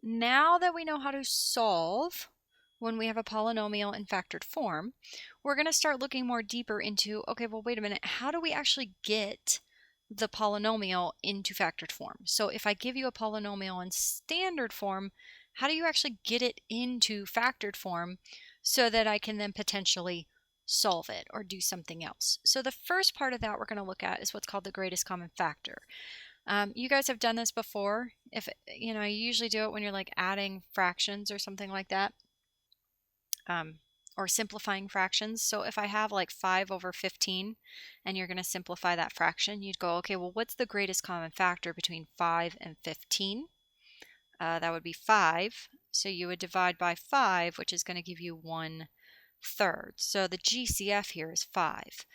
now that we know how to solve when we have a polynomial in factored form, we're going to start looking more deeper into, okay, well, wait a minute, how do we actually get the polynomial into factored form? So if I give you a polynomial in standard form, how do you actually get it into factored form so that I can then potentially solve it or do something else? So the first part of that we're going to look at is what's called the greatest common factor. You guys have done this before. If you usually do it when you're like adding fractions or something like that, or simplifying fractions. So if I have like 5 over 15 and you're going to simplify that fraction, you'd go, okay, well, what's the greatest common factor between 5 and 15? That would be 5. So you would divide by 5, which is going to give you 1/3. So the GCF here is 5.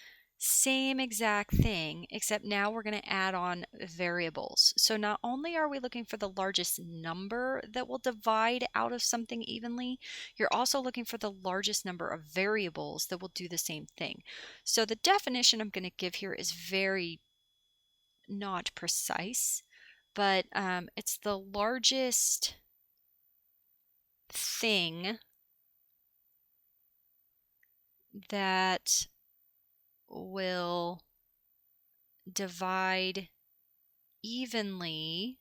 Same exact thing, except now we're going to add on variables. So not only are we looking for the largest number that will divide out of something evenly, you're also looking for the largest number of variables that will do the same thing. So the definition I'm going to give here is very not precise, but it's the largest thing that will divide evenly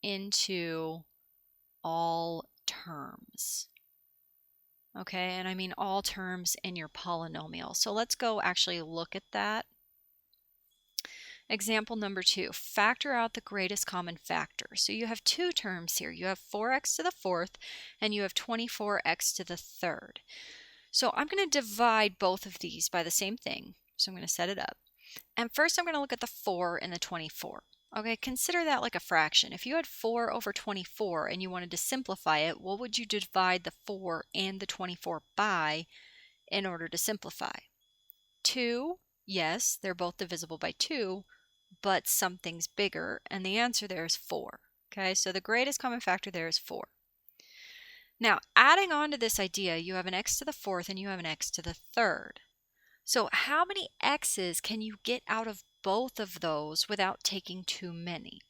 into all terms. Okay, and I mean all terms in your polynomial. So let's go actually look at that. Example number 2, factor out the greatest common factor. So you have two terms here. You have 4x to the 4th and you have 24x to the 3rd. So I'm going to divide both of these by the same thing. So I'm going to set it up. And first I'm going to look at the 4 and the 24. Okay, consider that like a fraction. If you had 4 over 24 and you wanted to simplify it, what would you divide the 4 and the 24 by in order to simplify? 2, yes, they're both divisible by 2, but something's bigger, and the answer there is 4. Okay, so the greatest common factor there is 4. Now, adding on to this idea, you have an x to the 4th and you have an x to the 3rd. So how many x's can you get out of both of those without taking too many?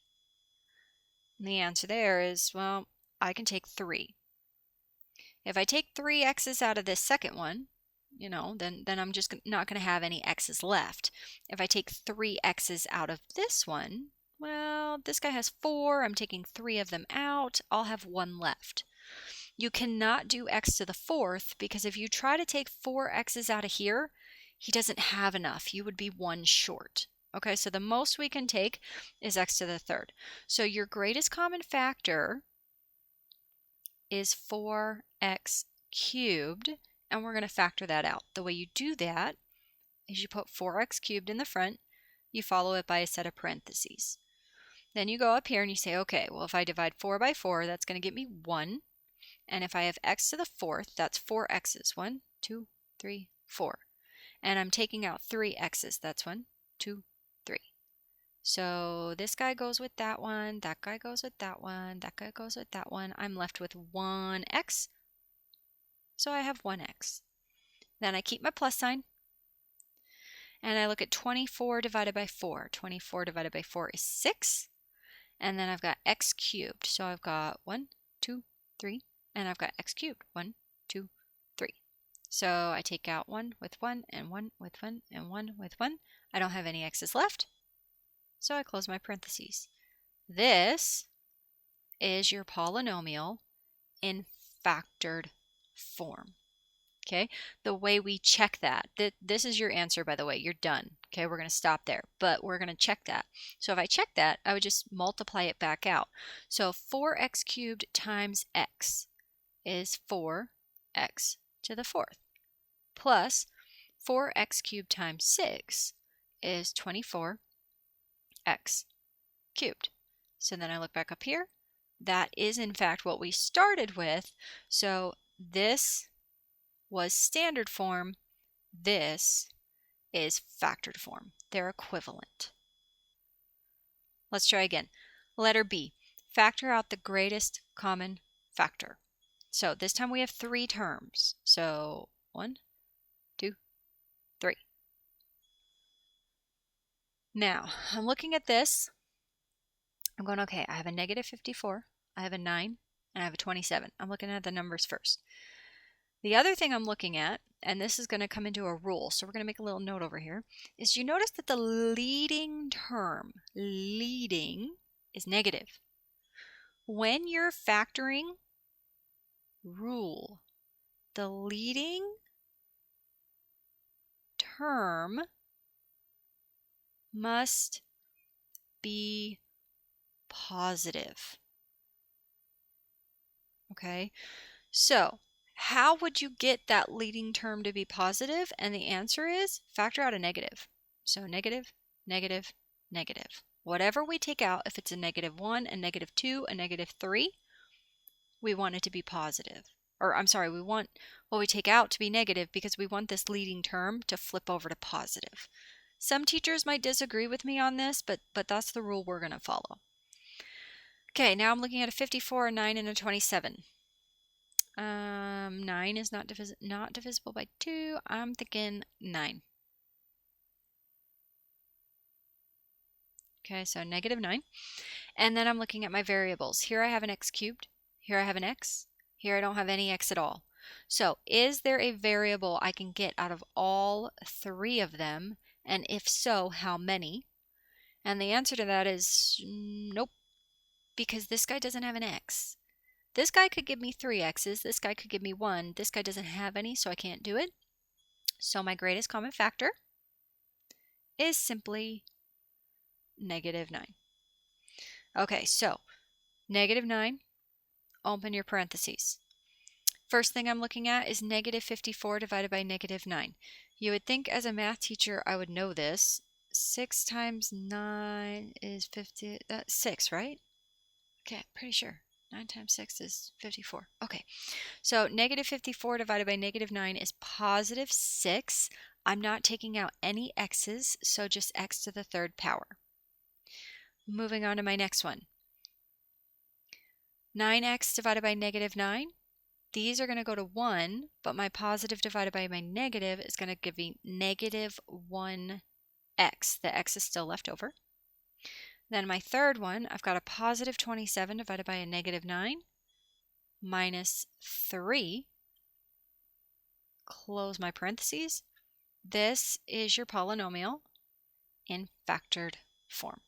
And the answer there is, well, I can take 3. If I take 3 x's out of this second one, then I'm just not going to have any x's left. If I take 3 x's out of this one, well, this guy has 4. I'm taking 3 of them out. I'll have 1 left. You cannot do x to the 4th because if you try to take 4 x's out of here, he doesn't have enough. You would be 1 short. Okay, so the most we can take is x to the 3rd. So your greatest common factor is 4x cubed, and we're going to factor that out. The way you do that is you put 4x cubed in the front, you follow it by a set of parentheses. Then you go up here and you say, okay, well, if I divide 4 by 4, that's going to get me 1. And if I have x to the 4th, that's 4 x's. 1, 2, 3, 4. And I'm taking out 3 x's. That's 1, 2, 3. So this guy goes with that one, that guy goes with that one, that guy goes with that one. I'm left with 1x. So I have 1x. Then I keep my plus sign. And I look at 24 divided by 4. 24 divided by 4 is 6. And then I've got x cubed. So I've got 1, 2, 3. And I've got x cubed. 1, 2, 3. So I take out 1 with 1 and 1 with 1 and 1 with 1. I don't have any x's left. So I close my parentheses. This is your polynomial in factored form. Okay, the way we check that, this is your answer, by the way, you're done. Okay, we're going to stop there, but we're going to check that. So if I check that, I would just multiply it back out. So 4x cubed times x is 4x to the 4th, plus 4x cubed times 6 is 24x cubed. So then I look back up here. That is, in fact, what we started with. So this was standard form. This is factored form. They're equivalent. Let's try again. Letter B, factor out the greatest common factor. So this time we have 3 terms. So 1, 2, 3. Now, I'm looking at this. I'm going, okay, I have a negative 54. I have a 9, and I have a 27. I'm looking at the numbers first. The other thing I'm looking at, and this is going to come into a rule, so we're going to make a little note over here, is you notice that the leading term, leading, is negative. When you're factoring, rule, the leading term must be positive. Okay, so how would you get that leading term to be positive? And the answer is factor out a negative. So negative, negative, negative. Whatever we take out, if it's a -1, a -2, a -3, we want it to be positive. Or I'm sorry, we want what we take out to be negative because we want this leading term to flip over to positive. Some teachers might disagree with me on this, but that's the rule we're going to follow. Okay, now I'm looking at a 54, a 9, and a 27. 9 is not divisible by 2. I'm thinking 9. Okay, so -9. And then I'm looking at my variables. Here I have an x cubed. Here I have an x. Here I don't have any x at all. So is there a variable I can get out of all 3 of them? And if so, how many? And the answer to that is nope, because this guy doesn't have an x. This guy could give me 3 x's. This guy could give me 1. This guy doesn't have any, so I can't do it. So my greatest common factor is simply -9. Okay, so -9, open your parentheses. First thing I'm looking at is -54 divided by -9. You would think as a math teacher I would know this. 6 times 9 is 50, that's 6, right? Okay, pretty sure. 9 times 6 is 54. Okay, so -54 divided by -9 is +6. I'm not taking out any x's, so just x to the 3rd power. Moving on to my next one. 9x divided by -9. These are going to go to 1, but my positive divided by my negative is going to give me -1x. The x is still left over. Then my third one, I've got a +27 divided by a -9 minus 3. Close my parentheses. This is your polynomial in factored form.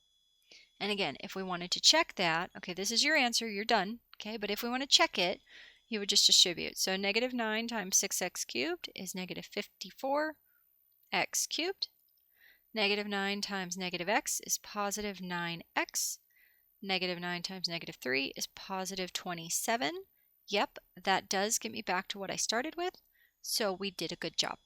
And again, if we wanted to check that, okay, this is your answer, you're done, okay, but if we want to check it, you would just distribute. So -9 times 6x cubed is -54x cubed. -9 times -x is +9x. -9 times -3 is +27. Yep, that does get me back to what I started with, so we did a good job.